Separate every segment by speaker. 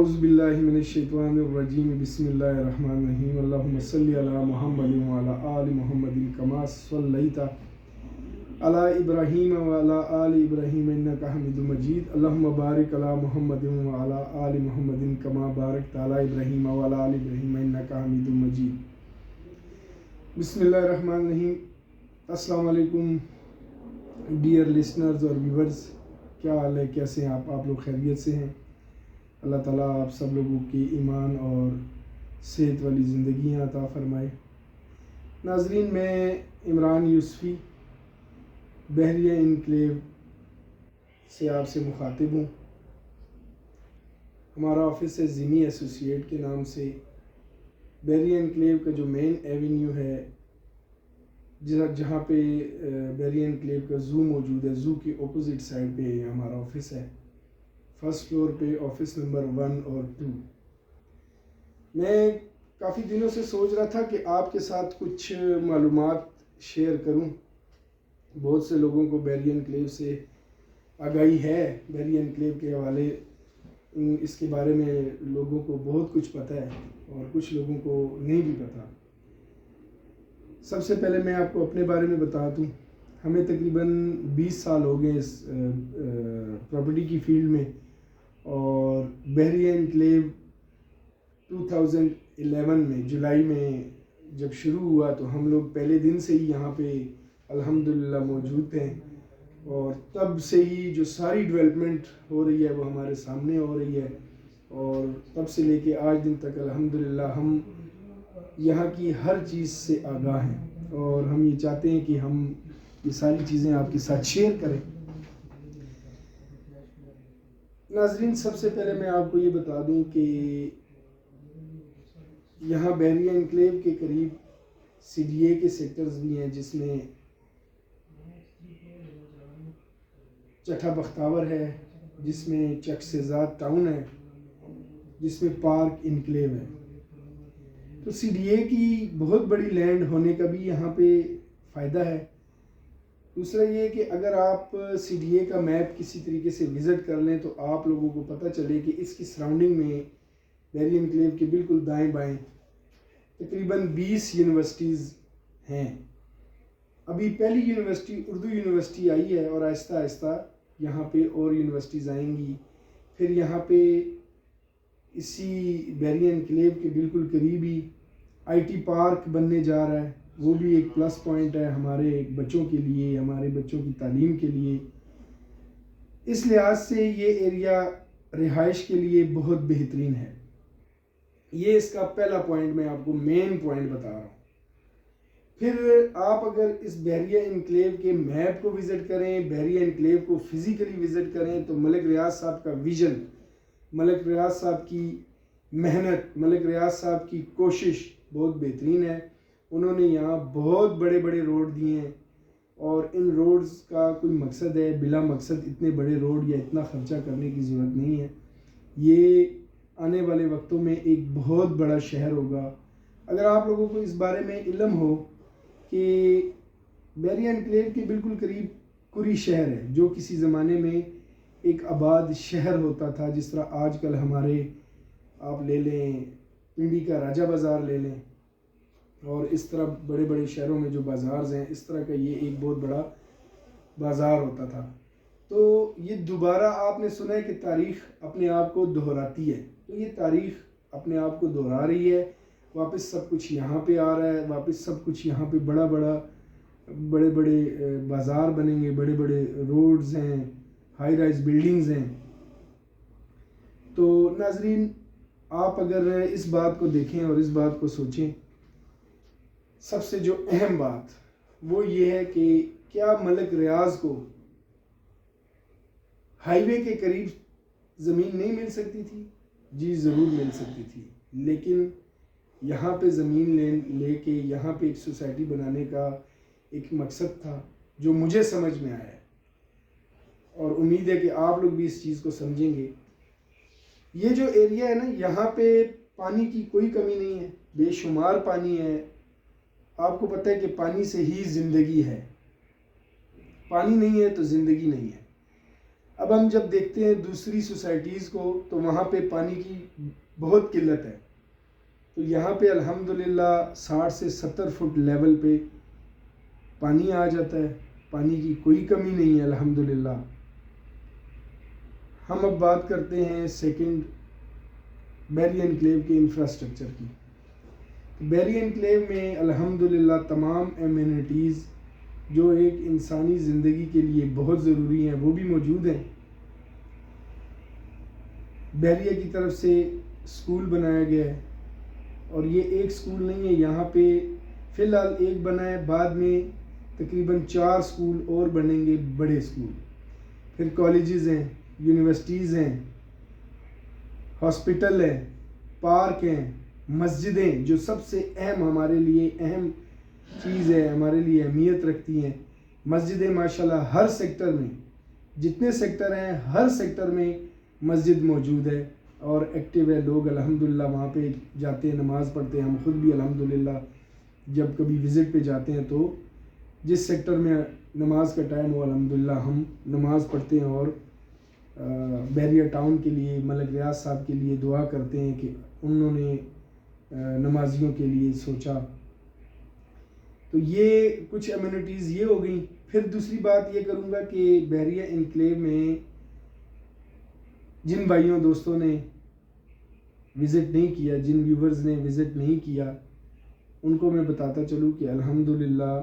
Speaker 1: اعوذ باللہ من الشیطان الرجیم بسم اللہ الرحمن الرحیم اللہم صلی علی محمد وعلی آل محمد کما صلیت علی ابراہیم وعلی آل ابراہیم انک حمید مجید اللہم بارک علی محمد وعلی آل محمد کما بارکت علی ابراہیم وعلی آل ابراہیم انک حمید مجید۔ بسم اللہ الرحمن الرحیم۔ السلام علیکم ڈیئر لسنرز اور ویورز، کیا حال ہے؟ کیسے ہیں آپ لوگ خیریت سے ہیں؟ اللہ تعالیٰ آپ سب لوگوں کی ایمان اور صحت والی زندگیاں عطا فرمائے۔ ناظرین، میں عمران یوسفی بحریہ انکلیو سے آپ سے مخاطب ہوں۔ ہمارا آفس ہے زمی ایسوسیٹ کے نام سے۔ بحریہ انکلیو کا جو مین ایونیو ہے، جہاں پہ بحریہ انکلیو کا زو موجود ہے، زو کی اپوزٹ سائڈ پہ ہمارا آفس ہے، فرسٹ فلور پہ آفس نمبر 1 اور 2۔ میں کافی دنوں سے سوچ رہا تھا کہ آپ کے ساتھ کچھ معلومات شیئر کروں۔ بہت سے لوگوں کو بحریہ انکلیو سے آگاہی ہے، بحریہ انکلیو کے حوالے اس کے بارے میں لوگوں کو بہت کچھ پتہ ہے اور کچھ لوگوں کو نہیں بھی پتہ۔ سب سے پہلے میں آپ کو اپنے بارے میں بتا دوں، ہمیں تقریباً 20 سال ہو گئے اس پراپرٹی کی فیلڈ میں، اور بحریہ انکلیو 2011 میں جولائی میں جب شروع ہوا تو ہم لوگ پہلے دن سے ہی یہاں پہ الحمدللہ موجود تھے، اور تب سے ہی جو ساری ڈیولپمنٹ ہو رہی ہے وہ ہمارے سامنے ہو رہی ہے، اور تب سے لے کے آج دن تک الحمدللہ ہم یہاں کی ہر چیز سے آگاہ ہیں، اور ہم یہ چاہتے ہیں کہ ہم یہ ساری چیزیں آپ کے ساتھ شیئر کریں۔ ناظرین، سب سے پہلے میں آپ کو یہ بتا دوں کہ یہاں بحریہ انکلیو کے قریب سی ڈی اے کے سیکٹرز بھی ہیں، جس میں چٹھا بختاور ہے، جس میں چک سیزاد ٹاؤن ہے، جس میں پارک انکلیو ہے۔ تو سی ڈی اے کی بہت بڑی لینڈ ہونے کا بھی یہاں پہ فائدہ ہے۔ دوسرا یہ کہ اگر آپ سی ڈی اے کا میپ کسی طریقے سے وزٹ کر لیں تو آپ لوگوں کو پتہ چلے کہ اس کی سراؤنڈنگ میں بحریہ انکلیو کے بالکل دائیں بائیں تقریباً 20 یونیورسٹیز ہیں۔ ابھی پہلی یونیورسٹی اردو یونیورسٹی آئی ہے، اور آہستہ آہستہ یہاں پہ اور یونیورسٹیز آئیں گی۔ پھر یہاں پہ اسی بحریہ انکلیو کے بالکل قریب ہی آئی ٹی پارک بننے جا رہا ہے، وہ بھی ایک پلس پوائنٹ ہے ہمارے بچوں کے لیے، ہمارے بچوں کی تعلیم کے لیے۔ اس لحاظ سے یہ ایریا رہائش کے لیے بہت بہترین ہے۔ یہ اس کا پہلا پوائنٹ میں آپ کو مین پوائنٹ بتا رہا ہوں۔ پھر آپ اگر اس بحریہ انکلیو کے میپ کو وزٹ کریں، بحریہ انکلیو کو فزیکلی وزٹ کریں، تو ملک ریاض صاحب کا ویژن، ملک ریاض صاحب کی محنت، ملک ریاض صاحب کی کوشش بہت بہترین ہے۔ انہوں نے یہاں بہت بڑے بڑے روڈ دیے ہیں، اور ان روڈز کا کوئی مقصد ہے؟ بلا مقصد اتنے بڑے روڈ یا اتنا خرچہ کرنے کی ضرورت نہیں ہے۔ یہ آنے والے وقتوں میں ایک بہت بڑا شہر ہوگا۔ اگر آپ لوگوں کو اس بارے میں علم ہو کہ بحریہ انکلیو کے بالکل قریب کری شہر ہے، جو کسی زمانے میں ایک آباد شہر ہوتا تھا، جس طرح آج کل ہمارے آپ لے لیں پنڈی کا راجہ بازار لے لیں، اور اس طرح بڑے بڑے شہروں میں جو بازارز ہیں، اس طرح کا یہ ایک بہت بڑا بازار ہوتا تھا۔ تو یہ دوبارہ آپ نے سنا ہے کہ تاریخ اپنے آپ کو دہراتی ہے، تو یہ تاریخ اپنے آپ کو دہرا رہی ہے۔ واپس سب کچھ یہاں پہ آ رہا ہے، واپس سب کچھ یہاں پہ بڑے بڑے بازار بنیں گے، بڑے بڑے روڈز ہیں، ہائی رائز بلڈنگز ہیں۔ تو ناظرین، آپ اگر اس بات کو دیکھیں اور اس بات کو سوچیں، سب سے جو اہم بات وہ یہ ہے کہ کیا ملک ریاض کو ہائی وے کے قریب زمین نہیں مل سکتی تھی؟ جی ضرور مل سکتی تھی، لیکن یہاں پہ زمین لے کے یہاں پہ ایک سوسائٹی بنانے کا ایک مقصد تھا، جو مجھے سمجھ میں آیا ہے، اور امید ہے کہ آپ لوگ بھی اس چیز کو سمجھیں گے۔ یہ جو ایریا ہے نا، یہاں پہ پانی کی کوئی کمی نہیں ہے، بے شمار پانی ہے۔ آپ کو پتہ ہے کہ پانی سے ہی زندگی ہے، پانی نہیں ہے تو زندگی نہیں ہے۔ اب ہم جب دیکھتے ہیں دوسری سوسائٹیز کو تو وہاں پہ پانی کی بہت قلت ہے، تو یہاں پہ الحمدللہ 60 سے 70 فٹ لیول پہ پانی آ جاتا ہے، پانی کی کوئی کمی نہیں ہے الحمدللہ۔ ہم اب بات کرتے ہیں سیکنڈ بیری انکلیو کے انفراسٹرکچر کی۔ بیری انکلیو میں الحمدللہ تمام ایمینٹیز جو ایک انسانی زندگی کے لیے بہت ضروری ہیں وہ بھی موجود ہیں۔ بحریہ کی طرف سے اسکول بنایا گیا ہے، اور یہ ایک اسکول نہیں ہے، یہاں پہ فی الحال ایک بنا ہے، بعد میں تقریباً 4 اسکول اور بنیں گے، بڑے اسکول۔ پھر کالجز ہیں، یونیورسٹیز ہیں، ہاسپٹل ہیں، پارک ہیں، مسجدیں جو سب سے اہم ہمارے لیے اہم چیز ہے، ہمارے لیے اہمیت رکھتی ہیں۔ مسجدیں ماشاءاللہ ہر سیکٹر میں، جتنے سیکٹر ہیں ہر سیکٹر میں مسجد موجود ہے اور ایکٹیو ہے، لوگ الحمدللہ وہاں پہ جاتے ہیں، نماز پڑھتے ہیں۔ ہم خود بھی الحمدللہ جب کبھی وزٹ پہ جاتے ہیں تو جس سیکٹر میں نماز کا ٹائم ہو الحمدللہ ہم نماز پڑھتے ہیں، اور بحریہ ٹاؤن کے لیے ملک ریاض صاحب کے لیے دعا کرتے ہیں کہ انہوں نے نمازیوں کے لیے سوچا۔ تو یہ کچھ ایمینٹیز یہ ہو گئیں۔ پھر دوسری بات یہ کروں گا کہ بحریہ انکلیو میں جن بھائیوں دوستوں نے وزٹ نہیں کیا، جن ویورز نے وزٹ نہیں کیا، ان کو میں بتاتا چلوں کہ الحمدللہ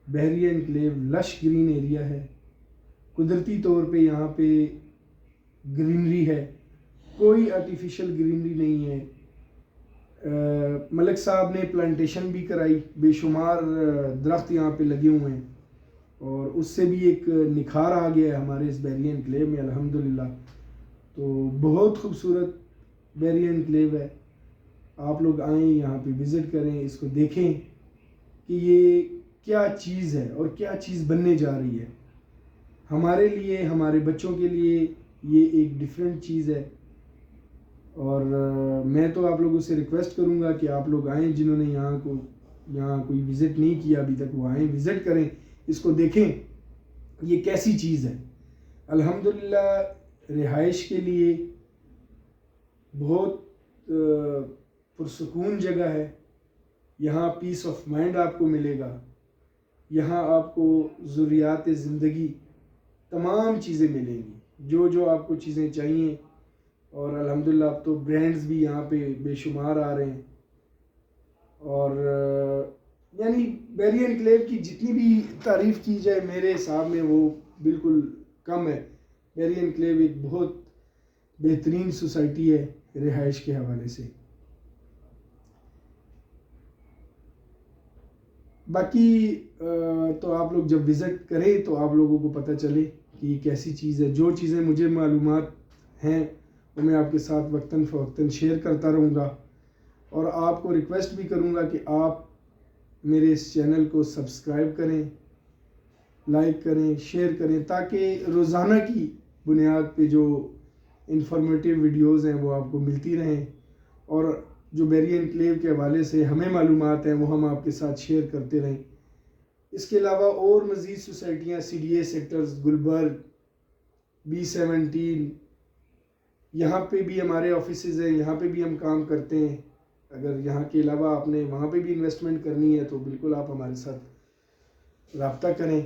Speaker 1: بحریہ انکلیو لش گرین ایریا ہے، قدرتی طور پہ یہاں پہ گرینری ہے، کوئی آرٹیفیشل گرینری نہیں ہے۔ ملک صاحب نے پلانٹیشن بھی کرائی، بے شمار درخت یہاں پہ لگے ہوئے ہیں، اور اس سے بھی ایک نکھار آ گیا ہے ہمارے اس بحریہ انکلیو میں الحمدللہ۔ تو بہت خوبصورت بحریہ انکلیو ہے، آپ لوگ آئیں یہاں پہ وزٹ کریں، اس کو دیکھیں کہ یہ کیا چیز ہے اور کیا چیز بننے جا رہی ہے ہمارے لیے، ہمارے بچوں کے لیے۔ یہ ایک ڈیفرنٹ چیز ہے، اور میں تو آپ لوگوں سے ریکویسٹ کروں گا کہ آپ لوگ آئیں، جنہوں نے یہاں کوئی وزٹ نہیں کیا ابھی تک وہ آئیں، وزٹ کریں، اس کو دیکھیں یہ کیسی چیز ہے۔ الحمدللہ رہائش کے لیے بہت پرسکون جگہ ہے، یہاں پیس آف مائنڈ آپ کو ملے گا، یہاں آپ کو ضروریات زندگی تمام چیزیں ملیں گی، جو آپ کو چیزیں چاہیے۔ اور الحمدللہ اب تو برانڈز بھی یہاں پہ بے شمار آ رہے ہیں، اور یعنی بحریہ انکلیو کی جتنی بھی تعریف کی جائے میرے حساب میں وہ بالکل کم ہے۔ بحریہ انکلیو ایک بہت بہترین سوسائٹی ہے رہائش کے حوالے سے۔ باقی تو آپ لوگ جب وزٹ کریں تو آپ لوگوں کو پتہ چلے کہ یہ کیسی چیز ہے۔ جو چیزیں مجھے معلومات ہیں وہ میں آپ کے ساتھ وقتاً فوقتاً شیئر کرتا رہوں گا، اور آپ کو ریکویسٹ بھی کروں گا کہ آپ میرے اس چینل کو سبسکرائب کریں، لائک کریں، شیئر کریں، تاکہ روزانہ کی بنیاد پہ جو انفارمیٹیو ویڈیوز ہیں وہ آپ کو ملتی رہیں، اور جو بحریہ انکلیو کے حوالے سے ہمیں معلومات ہیں وہ ہم آپ کے ساتھ شیئر کرتے رہیں۔ اس کے علاوہ اور مزید سوسائٹیاں CDA سیکٹرز، گلبرگ، B17، یہاں پہ بھی ہمارے آفیسز ہیں، یہاں پہ بھی ہم کام کرتے ہیں۔ اگر یہاں کے علاوہ آپ نے وہاں پہ بھی انویسٹمنٹ کرنی ہے تو بالکل آپ ہمارے ساتھ رابطہ کریں۔